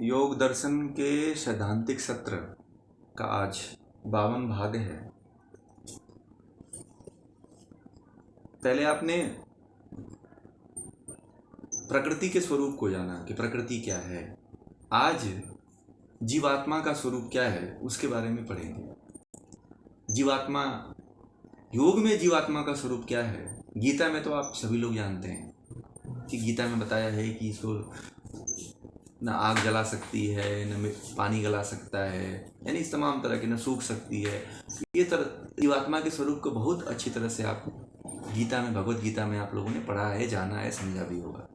योग दर्शन के सैद्धांतिक सत्र का आज 52 भाग है। पहले आपने प्रकृति के स्वरूप को जाना कि प्रकृति क्या है। आज जीवात्मा का स्वरूप क्या है उसके बारे में पढ़ेंगे। जीवात्मा, योग में जीवात्मा का स्वरूप क्या है। गीता में तो आप सभी लोग जानते हैं कि गीता में बताया है कि इसको न आग जला सकती है, न पानी गला सकता है, यानी इस तमाम तरह के, न सूख सकती है। ये जीवात्मा के स्वरूप को बहुत अच्छी तरह से आप गीता में, भगवत गीता में आप लोगों ने पढ़ा है, जाना है, समझा भी होगा।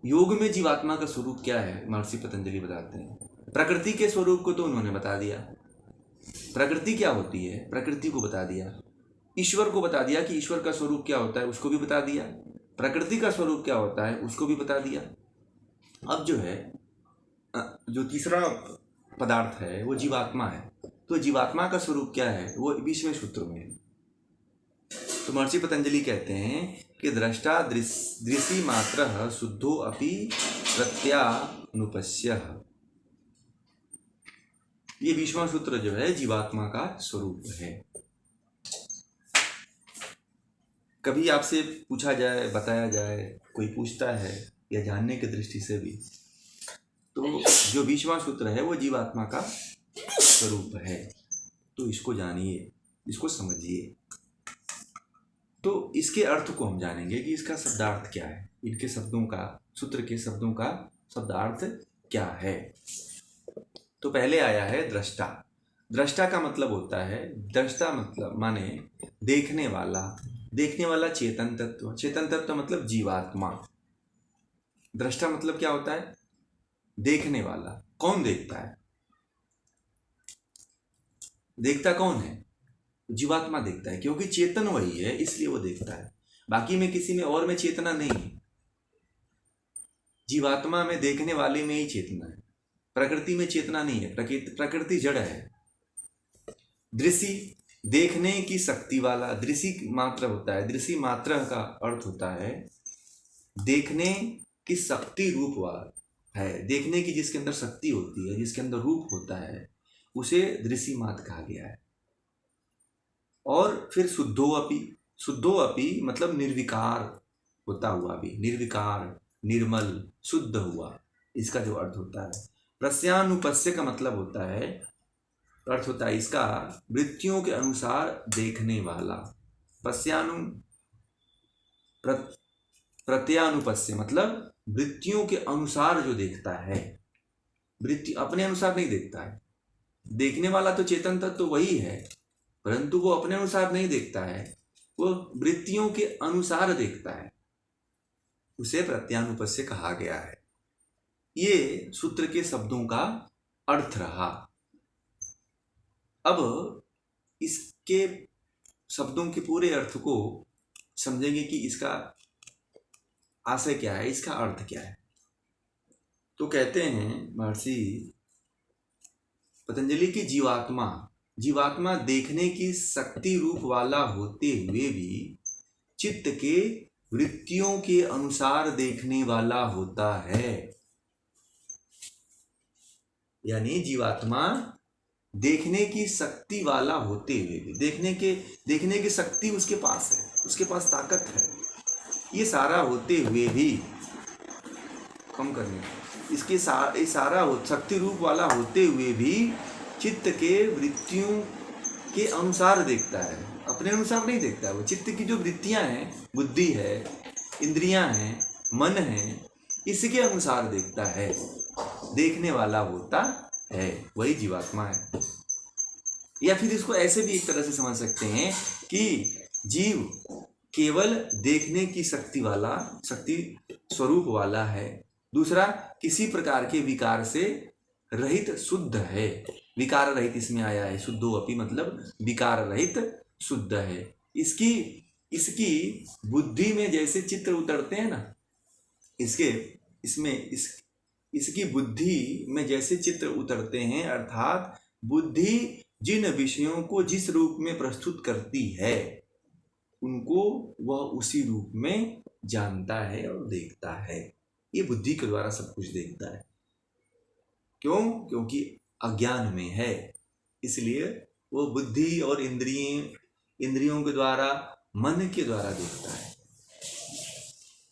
योग में जीवात्मा का स्वरूप क्या है महर्षि पतंजलि बताते हैं। प्रकृति के स्वरूप को तो उन्होंने बता दिया, प्रकृति क्या होती है प्रकृति को बता दिया। ईश्वर को बता दिया कि ईश्वर का स्वरूप क्या होता है, उसको भी बता दिया। प्रकृति का स्वरूप क्या होता है उसको भी बता दिया। अब जो है, जो तीसरा पदार्थ है वो जीवात्मा है। तो जीवात्मा का स्वरूप क्या है वो 20वें सूत्र में है। तो महर्षि पतंजलि कहते हैं कि दृष्टा दृशि मात्र शुद्धो अपि प्रत्यानुपस्यः। ये 20वां सूत्र जो है जीवात्मा का स्वरूप है। कभी आपसे पूछा जाए, बताया जाए, कोई पूछता है या जानने की दृष्टि से भी, तो जो 20वां सूत्र है वो जीवात्मा का स्वरूप है। तो इसको जानिए, इसको समझिए। तो इसके अर्थ को हम जानेंगे कि इसका शब्दार्थ क्या है, इनके शब्दों का, सूत्र के शब्दों का शब्दार्थ क्या है। तो पहले आया है दृष्टा। दृष्टा का मतलब होता है, दृष्टा मतलब माने देखने वाला, देखने वाला चेतन तत्व। चेतन तत्व मतलब जीवात्मा। दृष्टा मतलब क्या होता है, देखने वाला। कौन देखता है, देखता कौन है, जीवात्मा देखता है, क्योंकि चेतन वही है इसलिए वो देखता है। बाकी में किसी में और में चेतना नहीं है, जीवात्मा में, देखने वाले में ही चेतना है। प्रकृति में चेतना नहीं है, प्रकृति जड़ है। दृष्टि, देखने की शक्ति वाला, दृष्टि मात्र होता है। दृष्टि मात्र का अर्थ होता है देखने की शक्ति रूप वाला है। देखने की जिसके अंदर शक्ति होती है, जिसके अंदर रूप होता है, उसे दृष्टि मात्र कहा गया है। और फिर शुद्धो अपि मतलब निर्विकार होता हुआ भी, निर्विकार, निर्मल, शुद्ध हुआ, इसका जो अर्थ होता है। प्रत्यानुपस्य का मतलब होता है, अर्थ होता है इसका वृत्तियों के अनुसार देखने वाला। प्रत्यानुपस्य मतलब वृत्तियों के अनुसार जो देखता है। वृत्ति अपने अनुसार नहीं देखता है। देखने वाला तो चेतन तत्व तो वही है, परंतु वो अपने अनुसार नहीं देखता है, वो वृत्तियों के अनुसार देखता है, उसे प्रत्यानुपस्य कहा गया है। ये सूत्र के शब्दों का अर्थ रहा। अब इसके शब्दों के पूरे अर्थ को समझेंगे कि इसका आशय क्या है, इसका अर्थ क्या है। तो कहते हैं महर्षि पतंजलि की जीवात्मा देखने की शक्ति रूप वाला होते हुए भी चित्त के वृत्तियों के अनुसार देखने वाला होता है। यानी जीवात्मा देखने की शक्ति वाला होते हुए भी, देखने की शक्ति उसके पास है, उसके पास ताकत है। ये सारा होते हुए भी, कम करने, इसके सारा शक्ति रूप वाला होते हुए भी चित्त के वृत्तियों के अनुसार देखता है, अपने अनुसार नहीं देखता है। वो चित्त की जो वृत्तियां हैं, बुद्धि है, इंद्रियां हैं, मन है, इसके अनुसार देखता है, देखने वाला होता है, वही जीवात्मा है। या फिर इसको ऐसे भी एक तरह से समझ सकते हैं कि जीव केवल देखने की शक्ति स्वरूप वाला है। दूसरा, किसी प्रकार के विकार से रहित शुद्ध है। विकार रहित इसमें आया है, शुद्धो अपि मतलब विकार रहित शुद्ध है। इसकी बुद्धि में जैसे चित्र उतरते हैं ना, इसकी बुद्धि में जैसे चित्र उतरते हैं, अर्थात बुद्धि जिन विषयों को जिस रूप में प्रस्तुत करती है उनको वह उसी रूप में जानता है और देखता है। ये बुद्धि के द्वारा सब कुछ देखता है। क्यों? क्योंकि अज्ञान में है, इसलिए वो बुद्धि और इंद्रियों के द्वारा, मन के द्वारा देखता है।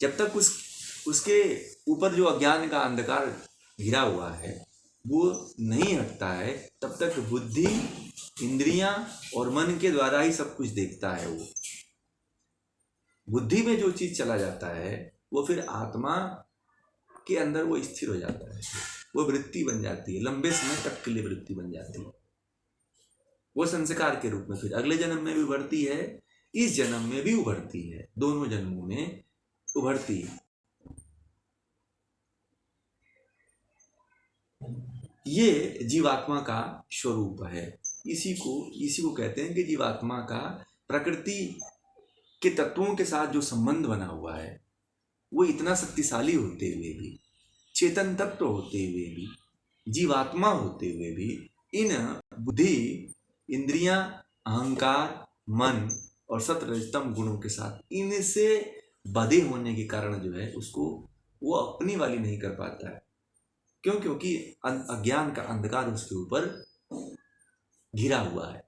जब तक उसके ऊपर जो अज्ञान का अंधकार घिरा हुआ है वो नहीं हटता है, तब तक बुद्धि, इंद्रियां और मन के द्वारा ही सब कुछ देखता है। वो बुद्धि में जो चीज चला जाता है वो फिर आत्मा के अंदर वो स्थिर हो जाता है, वो वृत्ति बन जाती है, लंबे समय तक के लिए वृत्ति बन जाती है। वो संस्कार के रूप में फिर अगले जन्म में भी उभरती है, इस जन्म में भी उभरती है, दोनों जन्मों में उभरती है। ये जीवात्मा का स्वरूप है। इसी को कहते हैं कि जीवात्मा का प्रकृति के तत्वों के साथ जो संबंध बना हुआ है वो इतना शक्तिशाली होते हुए भी, चेतन तत्व होते हुए भी, जीवात्मा होते हुए भी, इन बुद्धि, इंद्रियां, अहंकार, मन और सत्वरजतम गुणों के साथ इनसे बधे होने के कारण जो है उसको वो अपनी वाली नहीं कर पाता है। क्यों? क्योंकि अज्ञान का अंधकार उसके ऊपर घिरा हुआ है,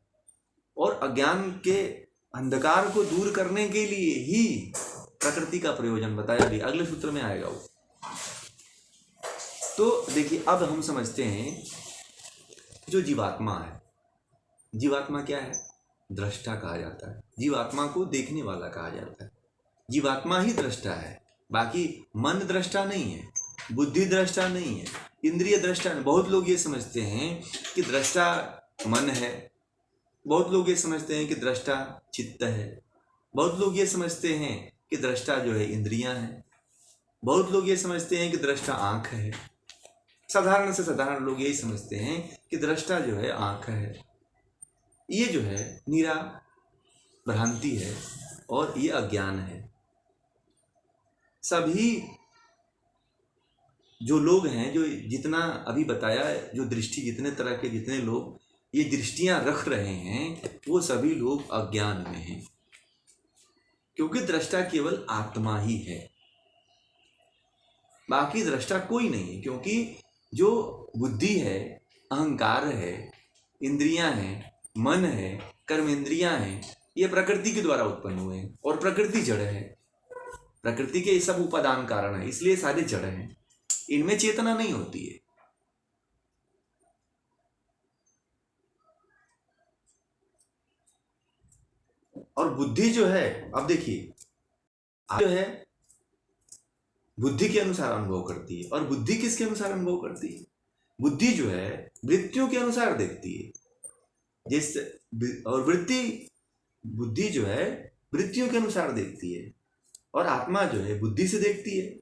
और अज्ञान के अंधकार को दूर करने के लिए ही प्रकृति का प्रयोजन बताया भी, अगले सूत्र में आएगा वो। तो देखिए, अब हम समझते हैं जो जीवात्मा है, जीवात्मा क्या है? दृष्टा कहा जाता है, जीवात्मा को देखने वाला कहा जाता है। जीवात्मा ही दृष्टा है, बाकी मन दृष्टा नहीं है, बुद्धि दृष्टा नहीं है, इंद्रिय दृष्टा नहीं। बहुत लोग ये समझते हैं कि दृष्टा मन है, बहुत लोग ये समझते हैं कि दृष्टा चित्त है, बहुत लोग ये समझते हैं कि दृष्टा जो है इंद्रियां हैं, बहुत लोग ये समझते हैं कि दृष्टा आंख है। साधारण से साधारण लोग यही समझते हैं कि दृष्टा जो है आंख है। ये जो है नीरा भ्रांति है और ये अज्ञान है। सभी जो लोग हैं, जो जितना अभी बताया, जो दृष्टि, जितने तरह के जितने लोग ये दृष्टियां रख रहे हैं वो सभी लोग अज्ञान में हैं, क्योंकि दृष्टा केवल आत्मा ही है, बाकी दृष्टा कोई नहीं है। क्योंकि जो बुद्धि है, अहंकार है, इंद्रियां हैं, मन है, कर्मेंद्रियां हैं, ये प्रकृति के द्वारा उत्पन्न हुए हैं, और प्रकृति जड़ है, प्रकृति के ये सब उपादान कारण है, इसलिए सारे जड़ हैं, इनमें चेतना नहीं होती है। और बुद्धि जो है, अब देखिए, जो है बुद्धि के अनुसार अनुभव करती है, और बुद्धि किसके अनुसार अनुभव करती है? बुद्धि जो है वृत्तियों के अनुसार देखती है, जिससे, और बुद्धि जो है वृत्तियों के अनुसार देखती है, और आत्मा जो है बुद्धि से देखती है।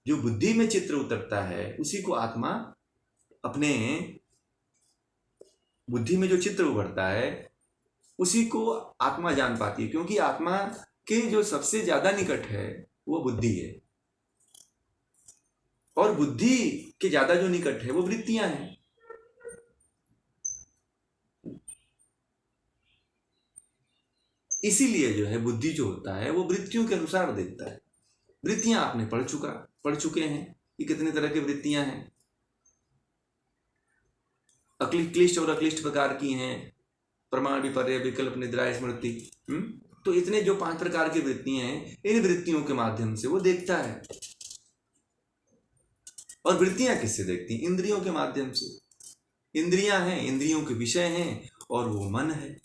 जो बुद्धि में चित्र उतरता है उसी को आत्मा, अपने बुद्धि में जो चित्र उभरता है उसी को आत्मा जान पाती है, क्योंकि आत्मा के जो सबसे ज्यादा निकट है वो बुद्धि है, और बुद्धि के ज्यादा जो निकट है वो वृत्तियां हैं। इसीलिए जो है बुद्धि जो होता है वो वृत्तियों के अनुसार देखता है। वृत्तियां आपने पढ़ चुके हैं कि कितने तरह की वृत्तियां हैं, क्लिष्ट और अक्लिष्ट प्रकार की हैं, प्रमाण, विपर्य, विकल्प, निद्रा, स्मृति। तो इतने जो 5 प्रकार की वृत्तियां हैं, इन वृत्तियों के माध्यम से वो देखता है। और वृत्तियां किससे देखती हैं? इंद्रियों के माध्यम से। इंद्रियां हैं, इंद्रियों के विषय हैं, और वो मन है।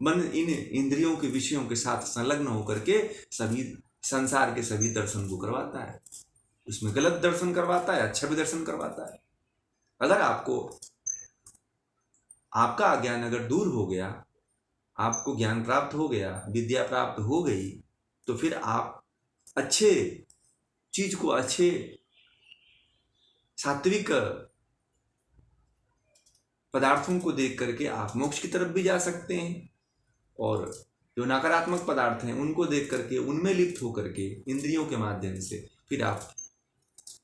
मन इन इंद्रियों के विषयों के साथ संलग्न होकर के सभी संसार के सभी दर्शन को करवाता है। उसमें गलत दर्शन करवाता है, अच्छा भी दर्शन करवाता है। अगर आपका अज्ञान अगर दूर हो गया, आपको ज्ञान प्राप्त हो गया, विद्या प्राप्त हो गई, तो फिर आप अच्छे चीज को, अच्छे सात्विक पदार्थों को देख करके आप मोक्ष की तरफ भी जा सकते हैं, और जो नकारात्मक पदार्थ हैं उनको देख करके उनमें लिप्त होकर के इंद्रियों के माध्यम से फिर आप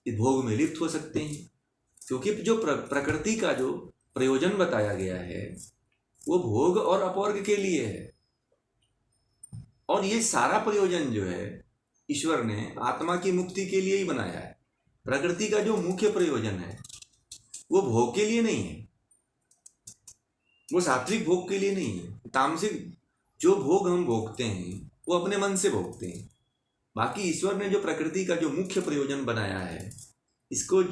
इस भोग में लिप्त हो सकते हैं। क्योंकि जो प्रकृति का जो प्रयोजन बताया गया है वो भोग और अपवर्ग के लिए है, और ये सारा प्रयोजन जो है ईश्वर ने आत्मा की मुक्ति के लिए ही बनाया है। प्रकृति का जो मुख्य प्रयोजन है वो भोग के लिए नहीं है, वो सात्विक भोग के लिए नहीं है। तामसिक जो भोग हम भोगते हैं वो अपने मन से भोगते हैं। बाकी ईश्वर ने जो प्रकृति का जो मुख्य प्रयोजन बनाया है, इसको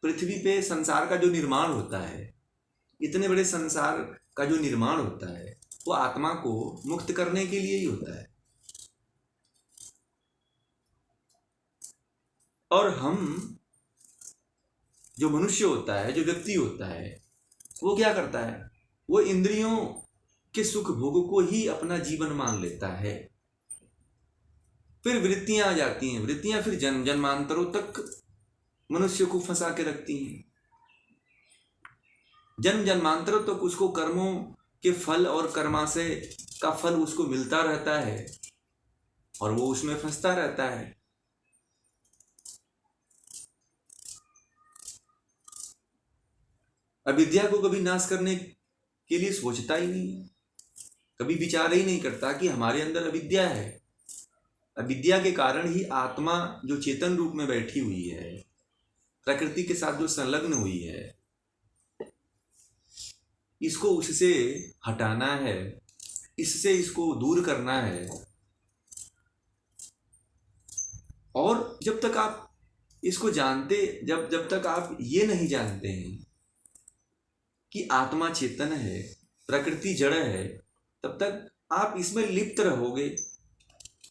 पृथ्वी पे संसार का जो निर्माण होता है, इतने बड़े संसार का जो निर्माण होता है, वो आत्मा को मुक्त करने के लिए ही होता है। और हम जो मनुष्य होता है, जो व्यक्ति होता है, वो क्या करता है? वो इंद्रियों के सुख भोग को ही अपना जीवन मान लेता है। फिर वृत्तियां आ जाती हैं। वृत्तियां फिर जन्म जन्मांतरों तक मनुष्य को फंसा के रखती हैं। जन्म जन्मांतरों तक उसको कर्मों के फल और कर्माशय का फल उसको मिलता रहता है और वो उसमें फंसता रहता है। अविद्या को कभी नाश करने के लिए सोचता ही नहीं है, कभी विचार ही नहीं करता कि हमारे अंदर अविद्या है। अविद्या के कारण ही आत्मा जो चेतन रूप में बैठी हुई है, प्रकृति के साथ जो संलग्न हुई है, इसको उससे हटाना है, इससे इसको दूर करना है। और जब तक आप इसको जानते, जब तक आप ये नहीं जानते हैं कि आत्मा चेतन है, प्रकृति जड़ है, तब तक आप इसमें लिप्त रहोगे।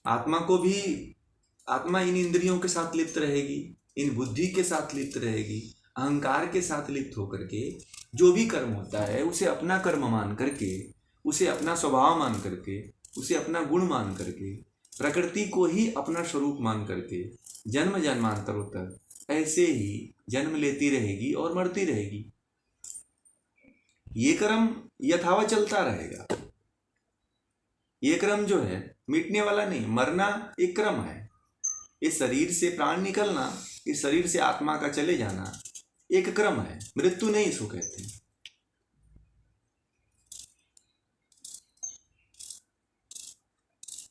आत्मा इन इंद्रियों के साथ लिप्त रहेगी, इन बुद्धि के साथ लिप्त रहेगी, अहंकार के साथ लिप्त होकर के जो भी कर्म होता है उसे अपना कर्म मान करके, उसे अपना स्वभाव मान करके, उसे अपना गुण मान करके, प्रकृति को ही अपना स्वरूप मान करके जन्म जन्मांतरों तक ऐसे ही जन्म लेती रहेगी और मरती रहेगी। ये क्रम यथावत चलता रहेगा। ये क्रम जो है मिटने वाला नहीं। मरना एक क्रम है, इस शरीर से प्राण निकलना, इस शरीर से आत्मा का चले जाना एक क्रम है। मृत्यु नहीं इसको कहते हैं।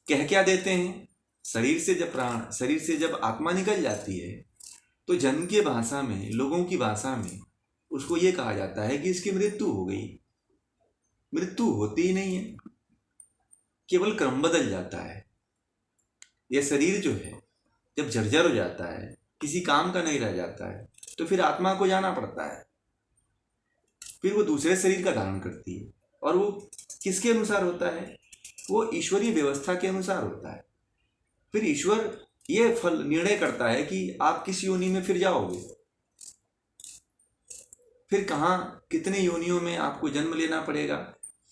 कह क्या देते हैं? शरीर से जब आत्मा निकल जाती है तो जन की भाषा में, लोगों की भाषा में उसको ये कहा जाता है कि इसकी मृत्यु हो गई। मृत्यु होती ही नहीं है, केवल क्रम बदल जाता है। यह शरीर जो है जब जर्जर हो जाता है, किसी काम का नहीं रह जाता है, तो फिर आत्मा को जाना पड़ता है। फिर वो दूसरे शरीर का धारण करती है और वो किसके अनुसार होता है? वो ईश्वरीय व्यवस्था के अनुसार होता है। फिर ईश्वर ये फल निर्णय करता है कि आप किस योनि में फिर जाओगे, फिर कहाँ कितने योनियों में आपको जन्म लेना पड़ेगा।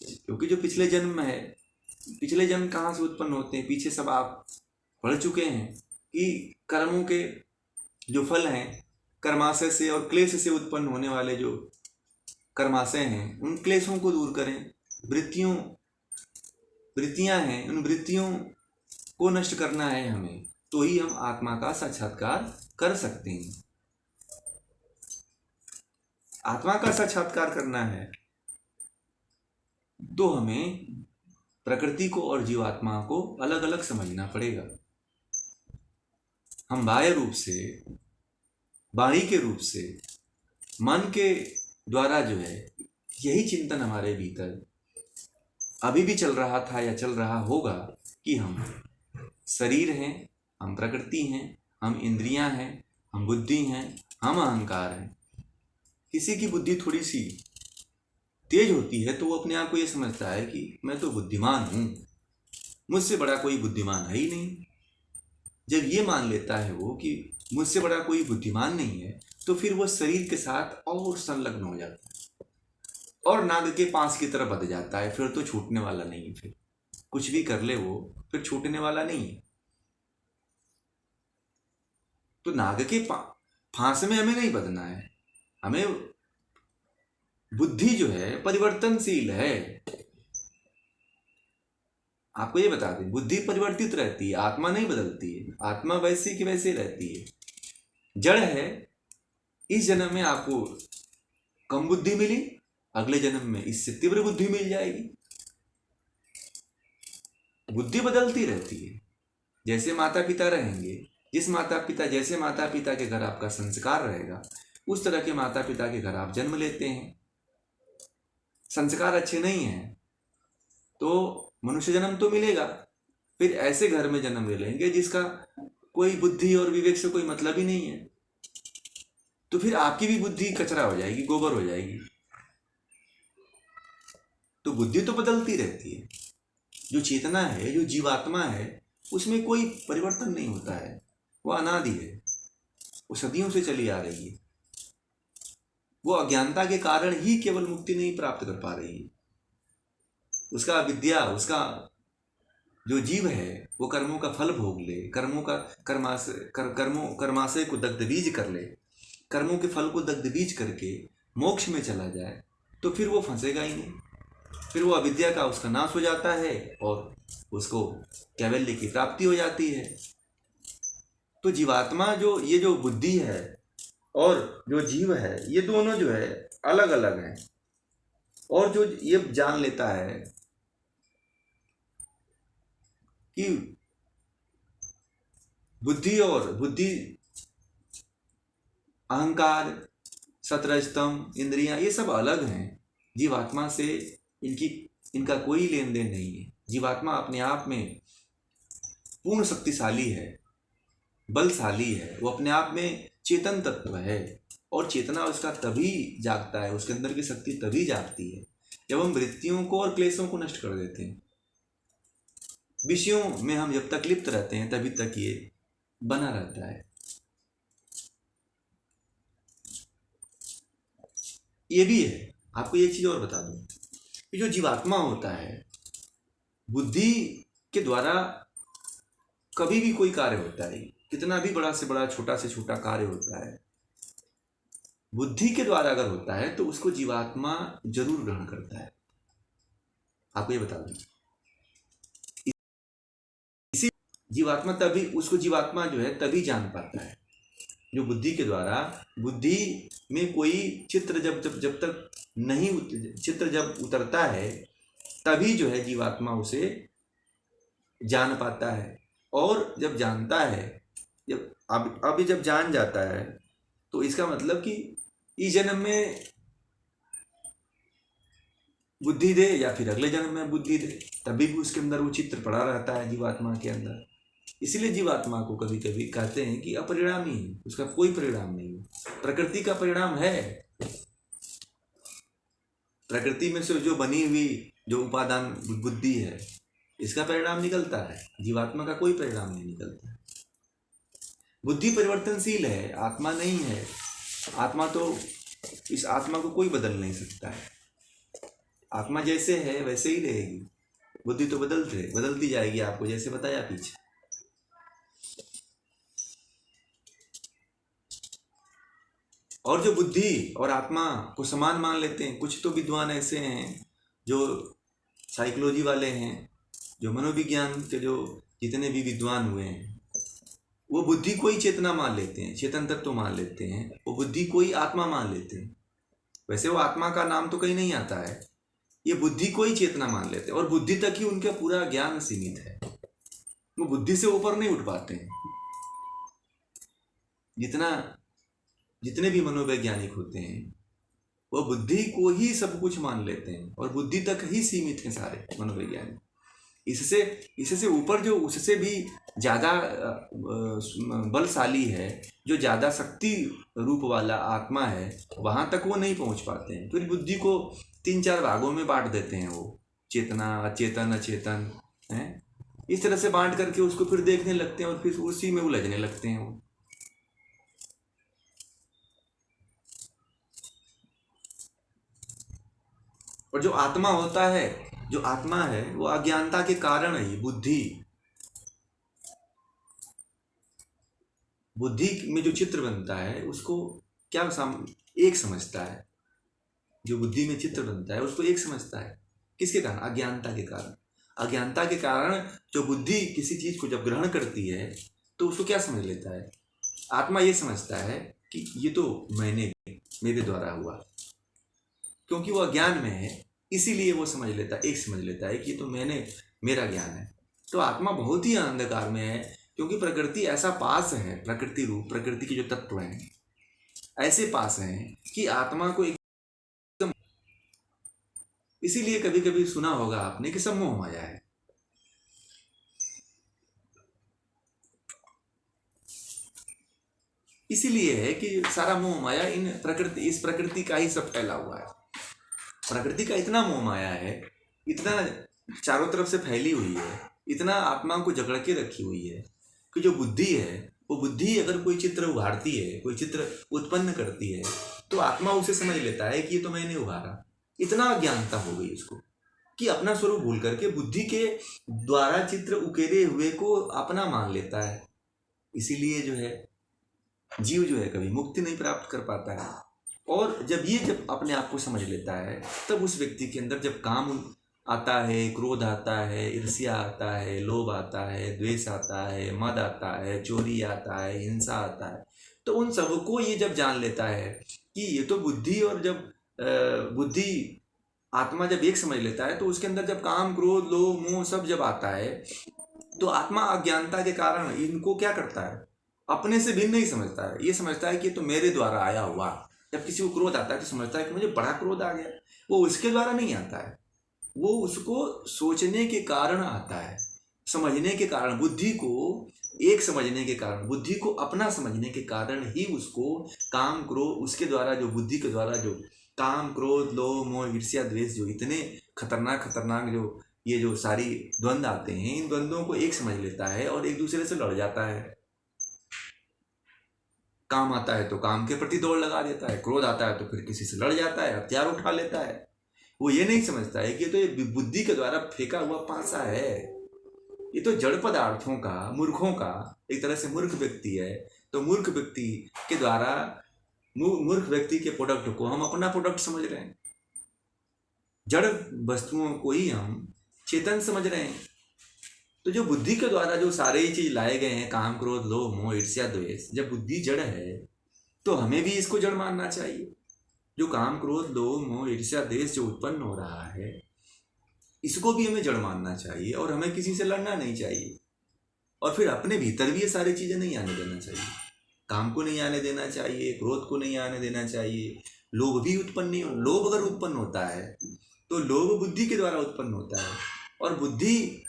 क्योंकि जो पिछले जन्म है, पिछले जन्म कहाँ से उत्पन्न होते हैं, पीछे सब आप पढ़ चुके हैं कि कर्मों के जो फल हैं, कर्माशय से और क्लेश से उत्पन्न होने वाले जो कर्माशय हैं, उन क्लेशों को दूर करें। वृत्तियां हैं, उन वृत्तियों को नष्ट करना है हमें, तो ही हम आत्मा का साक्षात्कार कर सकते हैं। आत्मा का साक्षात्कार करना है तो हमें प्रकृति को और जीवात्मा को अलग अलग समझना पड़ेगा। हम बाह्य रूप से, वाणी के रूप से, मन के द्वारा जो है, यही चिंतन हमारे भीतर अभी भी चल रहा था या चल रहा होगा कि हम शरीर हैं, हम प्रकृति हैं, हम इंद्रियां हैं, हम बुद्धि हैं, हम अहंकार हैं। किसी की बुद्धि थोड़ी सी तेज होती है तो वो अपने आप को ये समझता है कि मैं तो बुद्धिमान हूँ, मुझसे बड़ा कोई बुद्धिमान है ही नहीं। जब ये मान लेता है वो कि मुझसे बड़ा कोई बुद्धिमान नहीं है, तो फिर वो शरीर के साथ और संलग्न हो जाता है और नाग के पांस की तरह बंध जाता है। फिर तो छूटने वाला नहीं है। फिर कुछ भी कर ले वो, फिर छूटने वाला नहीं है। तो नाग के फांस में हमें नहीं बंधना है। हमें बुद्धि जो है परिवर्तनशील है। आपको ये बता दें, बुद्धि परिवर्तित रहती है, आत्मा नहीं बदलती है। आत्मा वैसे की वैसे रहती है, जड़ है। इस जन्म में आपको कम बुद्धि मिली, अगले जन्म में इससे तीव्र बुद्धि मिल जाएगी। बुद्धि बदलती रहती है। जैसे माता पिता रहेंगे, जैसे माता पिता के घर आपका संस्कार रहेगा, उस तरह के माता पिता के घर आप जन्म लेते हैं। संस्कार अच्छे नहीं हैं तो मनुष्य जन्म तो मिलेगा, फिर ऐसे घर में जन्म ले लेंगे जिसका कोई बुद्धि और विवेक से कोई मतलब ही नहीं है, तो फिर आपकी भी बुद्धि कचरा हो जाएगी, गोबर हो जाएगी। तो बुद्धि तो बदलती रहती है। जो चेतना है, जो जीवात्मा है, उसमें कोई परिवर्तन नहीं होता है, वो अनादि है, वो सदियों से चली आ रही है। वो अज्ञानता के कारण ही केवल मुक्ति नहीं प्राप्त कर पा रही है। उसका विद्या, उसका जो जीव है वो कर्मों का फल भोग ले, कर्मों का कर्माशय को दग्ध बीज कर ले, कर्मों के फल को दग्ध बीज करके मोक्ष में चला जाए, तो फिर वो फंसेगा ही नहीं। फिर वो अविद्या का उसका नाश हो जाता है और उसको कैवल्य की प्राप्ति हो जाती है। तो जीवात्मा ये जो बुद्धि है और जो जीव है, ये दोनों जो है अलग अलग हैं। और जो ये जान लेता है कि बुद्धि अहंकार, सतरजतम, इंद्रियां, ये सब अलग हैं। जीवात्मा से इनका कोई लेन देन नहीं है। जीवात्मा अपने आप में पूर्ण शक्तिशाली है, बलशाली है, वो अपने आप में चेतन तत्व है। और चेतना उसका तभी जागता है, उसके अंदर की शक्ति तभी जागती है जब हम वृत्तियों को और क्लेशों को नष्ट कर देते हैं। विषयों में हम जब तक लिप्त रहते हैं तभी तक ये बना रहता है। ये भी है। आपको एक चीज और बता दूं कि जो जीवात्मा होता है, बुद्धि के द्वारा कभी भी कोई कार्य होता है, कितना भी बड़ा से बड़ा, छोटा से छोटा कार्य होता है, बुद्धि के द्वारा अगर होता है तो उसको जीवात्मा जरूर ग्रहण करता है। आपको ये बता दूं, इसी जीवात्मा तभी उसको जीवात्मा जो है तभी जान पाता है जो बुद्धि के द्वारा, बुद्धि में कोई चित्र जब तक नहीं, चित्र जब उतरता है तभी जो है जीवात्मा उसे जान पाता है। और जब जानता है, अभी जब जान जाता है तो इसका मतलब कि इस जन्म में बुद्धि दे या फिर अगले जन्म में बुद्धि दे, तभी भी उसके अंदर वो चित्र पड़ा रहता है जीवात्मा के अंदर। इसलिए जीवात्मा को कभी कभी कहते हैं कि अपरिणामी है, उसका कोई परिणाम नहीं है। प्रकृति का परिणाम है, प्रकृति में से जो बनी हुई जो उपादान बुद्धि है, इसका परिणाम निकलता है। जीवात्मा का कोई परिणाम नहीं निकलता है। बुद्धि परिवर्तनशील है, आत्मा नहीं है। आत्मा तो, इस आत्मा को कोई बदल नहीं सकता है। आत्मा जैसे है वैसे ही रहेगी, बुद्धि तो बदलती जाएगी, आपको जैसे बताया पीछे। और जो बुद्धि और आत्मा को समान मान लेते हैं, कुछ तो विद्वान ऐसे हैं जो साइकोलॉजी वाले हैं, जो मनोविज्ञान के जो जितने भी विद्वान हुए हैं, वो बुद्धि को ही चेतना मान लेते हैं, चेतन तत्व मान लेते हैं, वो बुद्धि को ही आत्मा मान लेते हैं। वैसे वो आत्मा का नाम तो कहीं नहीं आता है, ये बुद्धि को ही चेतना मान लेते हैं और बुद्धि तक ही उनका पूरा ज्ञान सीमित है। वो बुद्धि से ऊपर नहीं उठ पाते हैं। जितने भी मनोवैज्ञानिक होते हैं वो बुद्धि को ही सब कुछ मान लेते हैं और बुद्धि तक ही सीमित हैं सारे मनोवैज्ञानिक। इससे ऊपर जो उससे भी ज़्यादा बलशाली है, जो ज़्यादा शक्ति रूप वाला आत्मा है, वहाँ तक वो नहीं पहुँच पाते हैं। फिर बुद्धि को 3-4 भागों में बांट देते हैं, वो चेतना, अचेतन, अचेतन है, इस तरह से बांट करके उसको फिर देखने लगते हैं और फिर उसी में उलझने लगते हैं वो। और जो आत्मा होता है, जो आत्मा है वो अज्ञानता के कारण है। बुद्धि में जो चित्र बनता है उसको एक समझता है। जो बुद्धि में चित्र बनता है उसको एक समझता है। किसके कारण? अज्ञानता के कारण। अज्ञानता के कारण जो बुद्धि किसी चीज को जब ग्रहण करती है तो उसको क्या समझ लेता है? आत्मा ये समझता है कि ये तो मेरे द्वारा हुआ, क्योंकि वो अज्ञान में है, इसीलिए वो समझ लेता है कि ये तो मेरा ज्ञान है। तो आत्मा बहुत ही अंधकार में है, क्योंकि प्रकृति ऐसा पास है, प्रकृति के जो तत्व हैं ऐसे पास हैं कि आत्मा को एकदम, इसीलिए कभी कभी सुना होगा आपने कि सब मोह माया है। इसीलिए है कि सारा मोह माया इस प्रकृति का ही सब फैला हुआ है। प्रकृति का इतना मोह माया है, इतना चारों तरफ से फैली हुई है, इतना आत्मा को जकड़ के रखी हुई है कि जो बुद्धि है, वो बुद्धि अगर कोई चित्र उभारती है, कोई चित्र उत्पन्न करती है, तो आत्मा उसे समझ लेता है कि ये तो मैंने उभारा। इतना अज्ञानता हो गई उसको कि अपना स्वरूप भूल करके बुद्धि के द्वारा चित्र उकेरे हुए को अपना मान लेता है। इसीलिए जो है जीव जो है कभी मुक्ति नहीं प्राप्त कर पाता है। और जब अपने आप को समझ लेता है, तब उस व्यक्ति के अंदर जब काम आता है, क्रोध आता है, ईर्ष्या आता है, लोभ आता है, द्वेष आता है, मद आता है, चोरी आता है, हिंसा आता है, तो उन सबको ये जब जान लेता है कि ये तो बुद्धि, और जब बुद्धि आत्मा जब एक समझ लेता है, तो उसके अंदर जब काम, क्रोध, लोभ, मोह सब जब आता है, तो आत्मा अज्ञानता के कारण इनको क्या करता है, अपने से भिन्न नहीं समझता है। ये समझता है कि तो मेरे द्वारा आया हुआ। जब किसी को क्रोध आता है तो समझता है कि मुझे बड़ा क्रोध आ गया। वो उसके द्वारा नहीं आता है, वो उसको सोचने के कारण आता है, समझने के कारण, बुद्धि को एक समझने के कारण, बुद्धि को अपना समझने के कारण ही उसको काम, क्रोध, उसके द्वारा जो बुद्धि के द्वारा जो काम, क्रोध, लोभ, मोह, ईर्ष्या, द्वेष, जो इतने खतरनाक खतरनाक जो ये जो सारी द्वंद्व आते हैं, इन द्वंद्वों को एक समझ लेता है और एक दूसरे से लड़ जाता है। काम आता है तो काम के प्रति दौड़ लगा देता है, क्रोध आता है तो फिर किसी से लड़ जाता है, हथियार उठा लेता है। वो ये नहीं समझता है कि तो ये बुद्धि के द्वारा फेंका हुआ पासा है, ये तो जड़ पदार्थों का, मूर्खों का, एक तरह से मूर्ख व्यक्ति है। तो मूर्ख व्यक्ति के द्वारा, मूर्ख व्यक्ति के प्रोडक्ट को हम अपना प्रोडक्ट समझ रहे हैं, जड़ वस्तुओं को ही हम चेतन समझ रहे हैं। तो जो बुद्धि के द्वारा जो सारे ही चीज लाए गए हैं, काम, क्रोध, लोभ, मोह, ईर्ष्या, द्वेष, जब बुद्धि जड़ है तो हमें भी इसको जड़ मानना चाहिए। जो काम, क्रोध, लोभ, मोह, ईर्ष्या, द्वेष जो उत्पन्न हो रहा है, इसको भी हमें जड़ मानना चाहिए और हमें किसी से लड़ना नहीं चाहिए। और फिर अपने भीतर भी ये सारी चीजें नहीं आने देना चाहिए। काम को नहीं आने देना चाहिए, क्रोध को नहीं आने देना चाहिए, लोभ भी उत्पन्न नहीं। लोभ अगर उत्पन्न होता है तो लोभ बुद्धि के द्वारा उत्पन्न होता है, और बुद्धि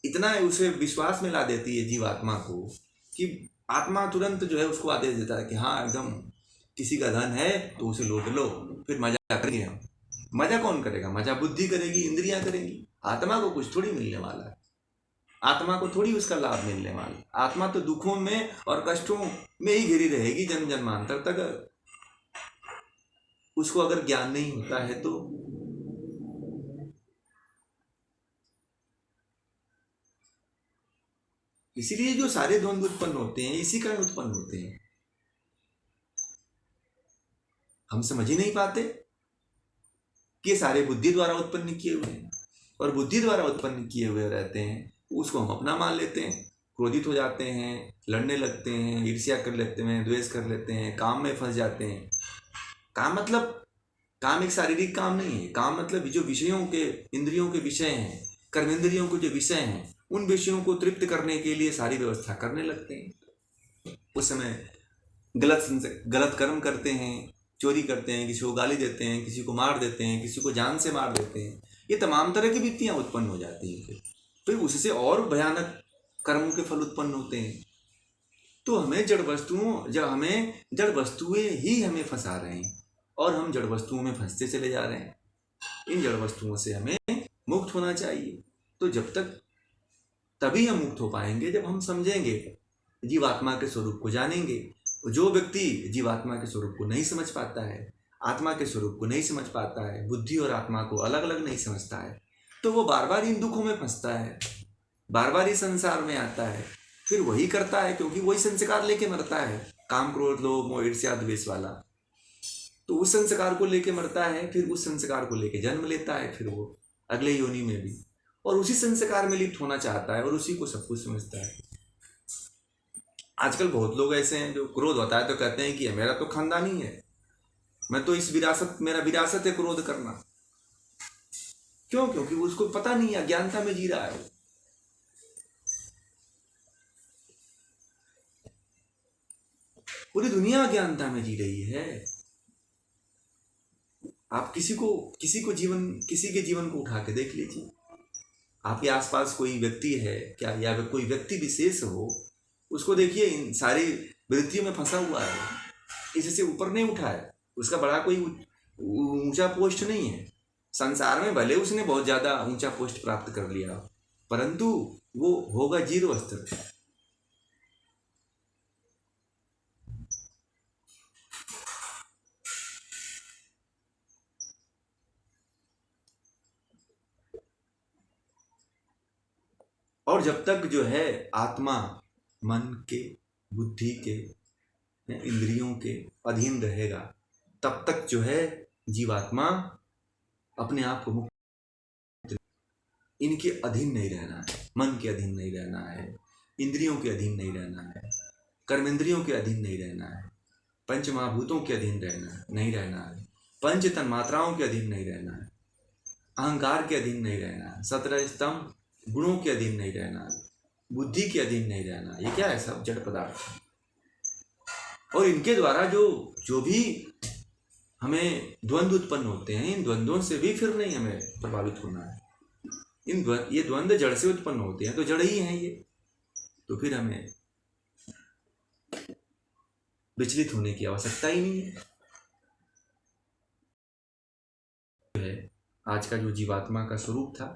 इतना उसे विश्वास में ला देती है जीवात्मा को कि आत्मा तुरंत जो है उसको आदेश देता है कि हाँ एकदम किसी का धन है तो उसे लूट लो, फिर मजा करेंगे हम। मजा कौन करेगा? मजा बुद्धि करेगी, इंद्रियां करेंगी। आत्मा को कुछ थोड़ी मिलने वाला है, आत्मा को थोड़ी उसका लाभ मिलने वाला है। आत्मा तो दुखों में और कष्टों में ही घिरी रहेगी जन्म जन्मांतर तक। उसको अगर ज्ञान नहीं होता है तो इसीलिए जो सारे द्वंद्व उत्पन्न होते हैं इसी कारण उत्पन्न होते हैं। हम समझ ही नहीं पाते कि ये सारे बुद्धि द्वारा उत्पन्न किए हुए हैं, और बुद्धि द्वारा उत्पन्न किए हुए रहते हैं, उसको हम अपना मान लेते हैं, क्रोधित हो जाते हैं, लड़ने लगते हैं, ईर्ष्या कर लेते हैं, द्वेष कर लेते हैं, काम में फंस जाते हैं। काम मतलब, काम एक शारीरिक काम नहीं है। काम मतलब जो विषयों के, इंद्रियों के विषय हैं, कर्मेंद्रियों के जो विषय हैं, उन विषयों को तृप्त करने के लिए सारी व्यवस्था करने लगते हैं। उस समय गलत कर्म करते हैं, चोरी करते हैं, किसी को गाली देते हैं, किसी को मार देते हैं, किसी को जान से मार देते हैं। ये तमाम तरह की वृत्तियां उत्पन्न हो जाती हैं। फिर उससे और भयानक कर्मों के फल उत्पन्न होते हैं। तो हमें जड़ वस्तुएं ही हमें फंसा रहे हैं, और हम जड़ वस्तुओं में फंसते चले जा रहे हैं। इन जड़ वस्तुओं से हमें मुक्त होना चाहिए। तो जब तक, तभी हम मुक्त हो पाएंगे जब हम समझेंगे, जीवात्मा के स्वरूप को जानेंगे। जो व्यक्ति जीवात्मा के स्वरूप को नहीं समझ पाता है, आत्मा के स्वरूप को नहीं समझ पाता है, बुद्धि और आत्मा को अलग अलग नहीं समझता है, तो वो बार बार इन दुखों में फंसता है, बार बार इस संसार में आता है, फिर वही करता है, क्योंकि वही संस्कार लेके मरता है, काम, क्रोध, लोभ, मोह, ईर्ष्या, द्वेष वाला। तो उस संस्कार को लेके मरता है, फिर उस संस्कार को लेके जन्म लेता है, फिर वो अगले योनि में भी, और उसी संस्कार में लिप्त होना चाहता है, और उसी को सब कुछ समझता है। आजकल बहुत लोग ऐसे हैं जो क्रोध होता है तो कहते हैं कि मेरा तो खानदानी है, मैं तो मेरा विरासत है क्रोध करना। क्यों? क्योंकि उसको पता नहीं है, अज्ञानता में जी रहा है। पूरी दुनिया अज्ञानता में जी रही है। आप किसी के जीवन को उठा के देख लीजिए। आपके आसपास कोई व्यक्ति है क्या, या कोई व्यक्ति विशेष हो, उसको देखिए इन सारी वृत्तियों में फंसा हुआ है, इससे ऊपर नहीं उठा है। उसका बड़ा कोई ऊंचा पोस्ट नहीं है संसार में, भले उसने बहुत ज्यादा ऊंचा पोस्ट प्राप्त कर लिया, परंतु वो होगा जीरो स्तर पे। और जब तक जो है आत्मा मन के, बुद्धि के, इंद्रियों के अधीन रहेगा, तब तक जो है जीवात्मा अपने आप को मुक्त, इनके अधीन नहीं रहना है, मन के अधीन नहीं रहना है, इंद्रियों के अधीन नहीं रहना है, कर्मेंद्रियों के अधीन नहीं रहना है, पंच महाभूतों के अधीन नहीं रहना है, पंच तन्मात्राओं के अधीन नहीं रहना है, अहंकार के अधीन नहीं रहना है, 17 स्तंभ गुणों के अधीन नहीं रहना है, बुद्धि के अधीन नहीं रहना। ये क्या है? सब जड़ पदार्थ है, और इनके द्वारा जो भी हमें द्वंद्व उत्पन्न होते हैं, इन द्वंद्वों से भी फिर नहीं हमें प्रभावित होना है। ये द्वंद्व जड़ से उत्पन्न होते हैं, तो जड़ ही हैं ये, तो फिर हमें विचलित होने की आवश्यकता ही नहीं है। आज का जो जीवात्मा का स्वरूप था,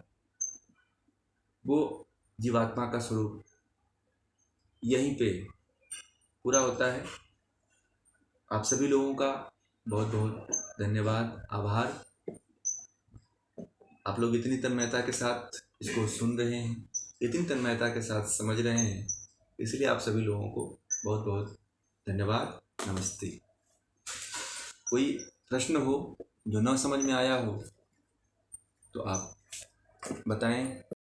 वो जीवात्मा का स्वरूप यहीं पे पूरा होता है। आप सभी लोगों का बहुत बहुत धन्यवाद, आभार। आप लोग इतनी तन्मयता के साथ इसको सुन रहे हैं, इतनी तन्मयता के साथ समझ रहे हैं, इसलिए आप सभी लोगों को बहुत बहुत धन्यवाद। नमस्ते। कोई प्रश्न हो जो न समझ में आया हो तो आप बताएं।